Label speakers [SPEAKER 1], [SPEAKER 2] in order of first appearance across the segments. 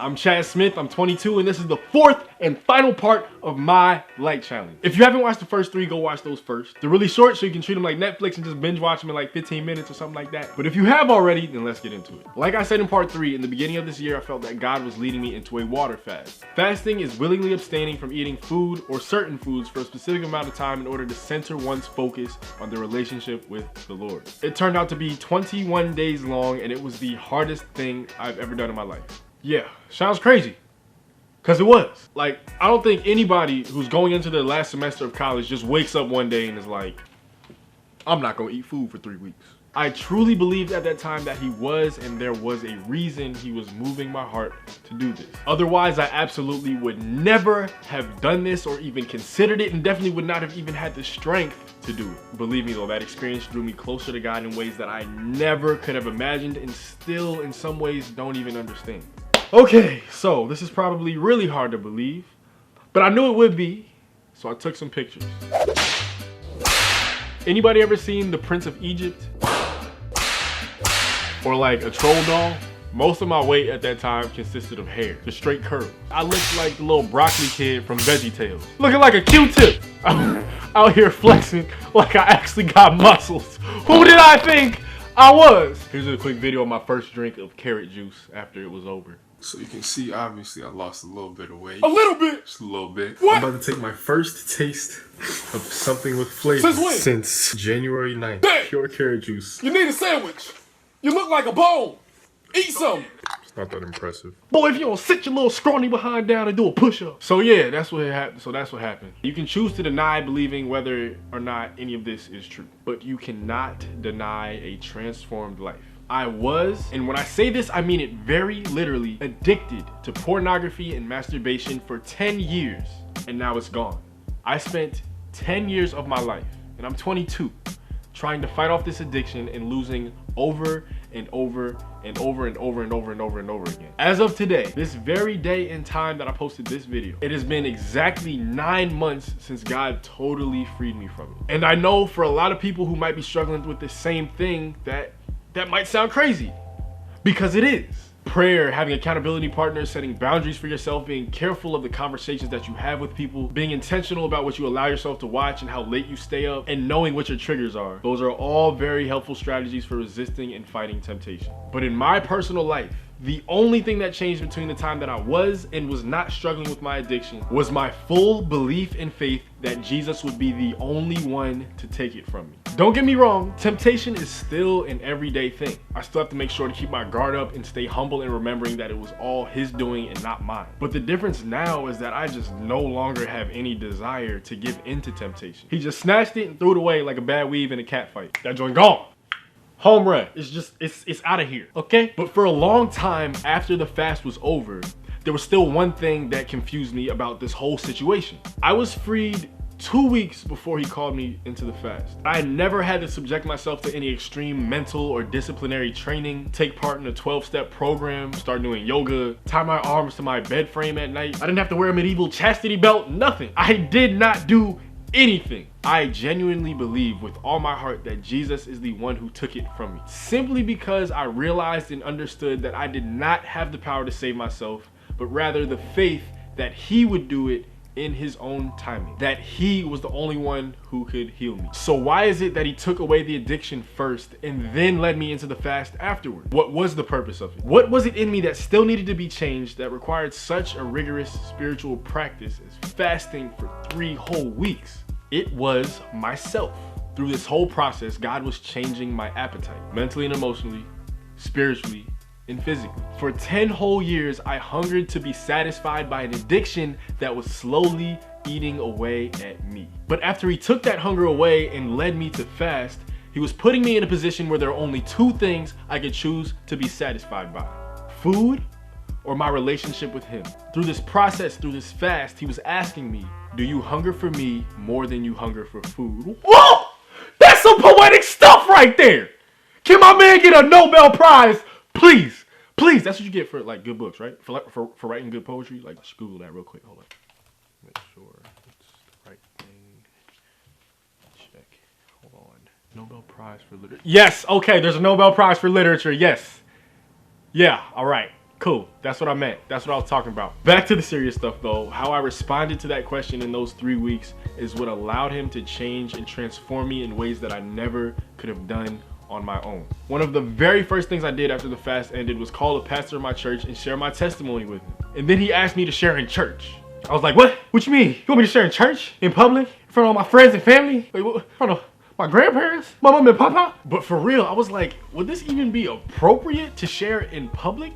[SPEAKER 1] I'm Chaz Smith, I'm 22, and this is the fourth and final part of my light challenge. If you haven't watched the first three, go watch those first. They're really short, so you can treat them like Netflix and just binge watch them in like 15 minutes or something like that. But if you have already, then let's get into it. Like I said in part 3, in the beginning of this year, I felt that God was leading me into a water fast. Fasting is willingly abstaining from eating food or certain foods for a specific amount of time in order to center one's focus on their relationship with the Lord. It turned out to be 21 days long, and it was the hardest thing I've ever done in my life. Yeah, sounds crazy. Cause it was. Like, I don't think anybody who's going into their last semester of college just wakes up one day and is like, I'm not gonna eat food for 3 weeks. I truly believed at that time that he was, and there was a reason he was moving my heart to do this. Otherwise, I absolutely would never have done this or even considered it, and definitely would not have even had the strength to do it. Believe me though, that experience drew me closer to God in ways that I never could have imagined, and still in some ways don't even understand. Okay, so this is probably really hard to believe, but I knew it would be, so I took some pictures. Anybody ever seen The Prince of Egypt? Or like a troll doll? Most of my weight at that time consisted of hair, just straight curls. I looked like the little broccoli kid from VeggieTales, looking like a Q-tip. Out here flexing like I actually got muscles. Who did I think I was? Here's a quick video of my first drink of carrot juice after it was over.
[SPEAKER 2] So you can see, obviously, I lost a little bit of weight.
[SPEAKER 1] A little bit?
[SPEAKER 2] Just a little bit.
[SPEAKER 1] What?
[SPEAKER 2] I'm about to take my first taste of something with flavor.
[SPEAKER 1] Since when?
[SPEAKER 2] Since January 9th.
[SPEAKER 1] Dang.
[SPEAKER 2] Pure carrot juice.
[SPEAKER 1] You need a sandwich. You look like a bone. Eat some.
[SPEAKER 2] It's not that impressive.
[SPEAKER 1] Boy, if you don't sit your little scrawny behind down and do a push-up. So yeah, that's what happened. So that's what happened. You can choose to deny believing whether or not any of this is true, but you cannot deny a transformed life. I was, and when I say this, I mean it very literally, addicted to pornography and masturbation for 10 years, and now it's gone. I spent 10 years of my life, and I'm 22, trying to fight off this addiction and losing over and over and over and over and over and over and over again. As of today, this very day and time that I posted this video, it has been exactly 9 months since God totally freed me from it. And I know for a lot of people who might be struggling with the same thing that might sound crazy, because it is. Prayer, having accountability partners, setting boundaries for yourself, being careful of the conversations that you have with people, being intentional about what you allow yourself to watch and how late you stay up, and knowing what your triggers are. Those are all very helpful strategies for resisting and fighting temptation. But in my personal life, the only thing that changed between the time that I was and was not struggling with my addiction was my full belief and faith that Jesus would be the only one to take it from me. Don't get me wrong, temptation is still an everyday thing. I still have to make sure to keep my guard up and stay humble in remembering that it was all his doing and not mine. But the difference now is that I just no longer have any desire to give into temptation. He just snatched it and threw it away like a bad weave in a cat fight. That joint gone. Home run. It's just, it's out of here, okay? But for a long time after the fast was over, there was still one thing that confused me about this whole situation. I was freed 2 weeks before he called me into the fast. I had never had to subject myself to any extreme mental or disciplinary training, take part in a 12-step program, start doing yoga, tie my arms to my bed frame at night. I didn't have to wear a medieval chastity belt, nothing. I did not do anything. I genuinely believe with all my heart that Jesus is the one who took it from me, simply because I realized and understood that I did not have the power to save myself, but rather the faith that he would do it in his own timing, that he was the only one who could heal me. So why is it that he took away the addiction first and then led me into the fast afterward? What was the purpose of it? What was it in me that still needed to be changed that required such a rigorous spiritual practice as fasting for 3 whole weeks? It was myself. Through this whole process, God was changing my appetite, mentally and emotionally, spiritually, and physically. For 10 whole years, I hungered to be satisfied by an addiction that was slowly eating away at me. But after he took that hunger away and led me to fast, he was putting me in a position where there are only 2 things I could choose to be satisfied by: food or my relationship with him. Through this process, through this fast, he was asking me, do you hunger for me more than you hunger for food? Whoa! That's some poetic stuff right there! Can my man get a Nobel Prize? Please, please. That's what you get for like good books, right? For writing good poetry. Like, let's Google that real quick. Hold on. Make sure it's the right thing. Check. Hold on. Nobel Prize for literature. Yes. Okay. There's a Nobel Prize for literature. Yes. Yeah. All right. Cool. That's what I meant. That's what I was talking about. Back to the serious stuff though. How I responded to that question in those 3 weeks is what allowed him to change and transform me in ways that I never could have done on my own. One of the very first things I did after the fast ended was call the pastor of my church and share my testimony with him. And then he asked me to share in church. I was like, what? What you mean? You want me to share in church? In public? In front of all my friends and family? Like, what? In front of my grandparents? My mom and papa? But for real, I was like, would this even be appropriate to share in public?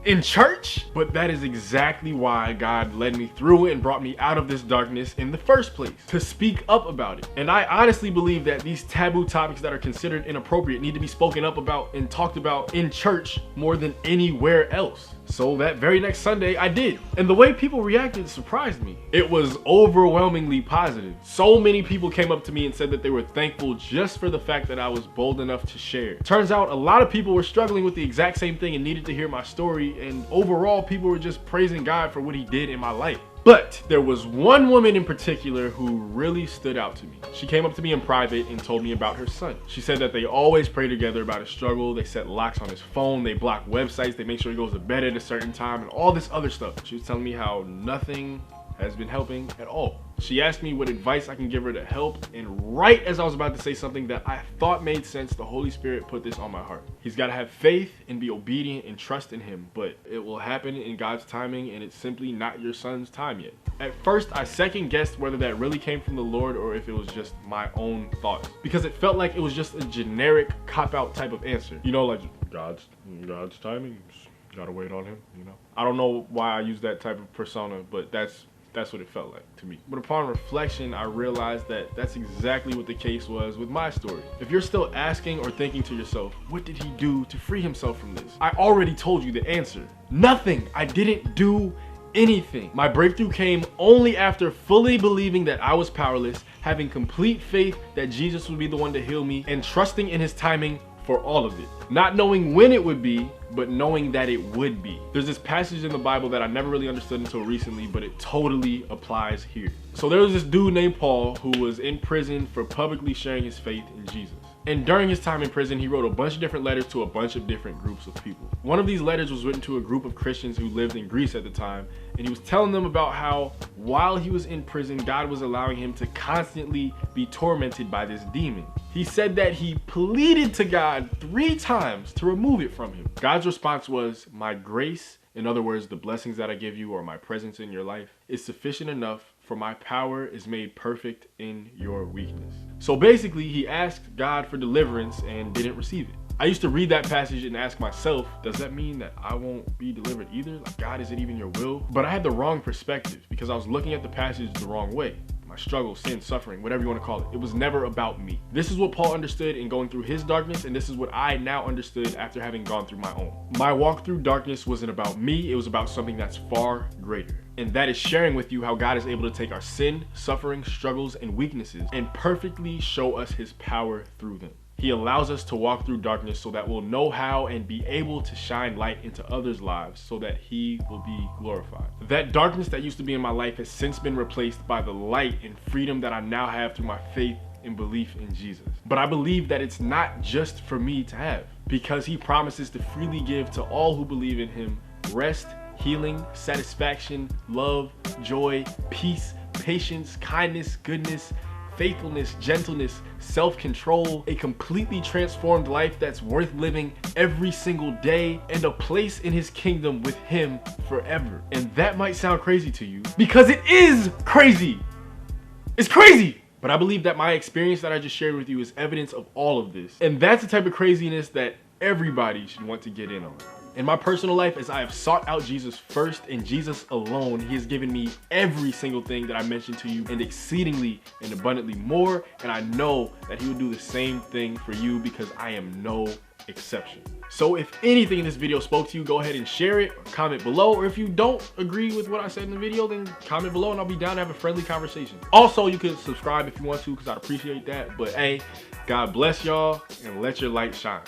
[SPEAKER 1] In church? But that is exactly why God led me through it and brought me out of this darkness in the first place, to speak up about it. And I honestly believe that these taboo topics that are considered inappropriate need to be spoken up about and talked about in church more than anywhere else. So that very next Sunday I did. And the way people reacted surprised me. It was overwhelmingly positive. So many people came up to me and said that they were thankful just for the fact that I was bold enough to share. Turns out a lot of people were struggling with the exact same thing and needed to hear my story, and overall people were just praising God for what he did in my life. But there was one woman in particular who really stood out to me. She came up to me in private and told me about her son. She said that they always pray together about his struggle. They set locks on his phone. They block websites. They make sure he goes to bed at a certain time and all this other stuff. She was telling me how nothing has been helping at all. She asked me what advice I can give her to help, and right as I was about to say something that I thought made sense, the Holy Spirit put this on my heart. He's got to have faith and be obedient and trust in him, but it will happen in God's timing, and it's simply not your son's time yet. At first, I second guessed whether that really came from the Lord or if it was just my own thoughts, because it felt like it was just a generic cop-out type of answer. You know, like God's timing, just gotta wait on him, you know? I don't know why I use that type of persona, but that's what it felt like to me. But upon reflection, I realized that that's exactly what the case was with my story. If you're still asking or thinking to yourself, what did he do to free himself from this? I already told you the answer. Nothing. I didn't do anything. My breakthrough came only after fully believing that I was powerless, having complete faith that Jesus would be the one to heal me, and trusting in his timing for all of it. Not knowing when it would be, but knowing that it would be. There's this passage in the Bible that I never really understood until recently, but it totally applies here. So there was this dude named Paul who was in prison for publicly sharing his faith in Jesus. And during his time in prison, he wrote a bunch of different letters to a bunch of different groups of people. One of these letters was written to a group of Christians who lived in Greece at the time, and he was telling them about how while he was in prison, God was allowing him to constantly be tormented by this demon. He said that he pleaded to God 3 times to remove it from him. God's response was, my grace, in other words, the blessings that I give you or my presence in your life, is sufficient enough, for my power is made perfect in your weakness. So basically, he asked God for deliverance and didn't receive it. I used to read that passage and ask myself, does that mean that I won't be delivered either? Like, God, is it even your will? But I had the wrong perspective because I was looking at the passage the wrong way. My struggle, sin, suffering, whatever you want to call it. It was never about me. This is what Paul understood in going through his darkness, and this is what I now understood after having gone through my own. My walk through darkness wasn't about me, it was about something that's far greater. And that is sharing with you how God is able to take our sin, suffering, struggles, and weaknesses and perfectly show us his power through them. He allows us to walk through darkness so that we'll know how and be able to shine light into others' lives so that he will be glorified. That darkness that used to be in my life has since been replaced by the light and freedom that I now have through my faith and belief in Jesus. But I believe that it's not just for me to have, because he promises to freely give to all who believe in him rest, healing, satisfaction, love, joy, peace, patience, kindness, goodness, faithfulness, gentleness, self-control, a completely transformed life that's worth living every single day, and a place in his kingdom with him forever. And that might sound crazy to you, because it is crazy. It's crazy. But I believe that my experience that I just shared with you is evidence of all of this. And that's the type of craziness that everybody should want to get in on. In my personal life, as I have sought out Jesus first and Jesus alone, he has given me every single thing that I mentioned to you and exceedingly and abundantly more. And I know that he will do the same thing for you because I am no exception. So if anything in this video spoke to you, go ahead and share it or comment below. Or if you don't agree with what I said in the video, then comment below and I'll be down to have a friendly conversation. Also, you can subscribe if you want to because I'd appreciate that. But hey, God bless y'all and let your light shine.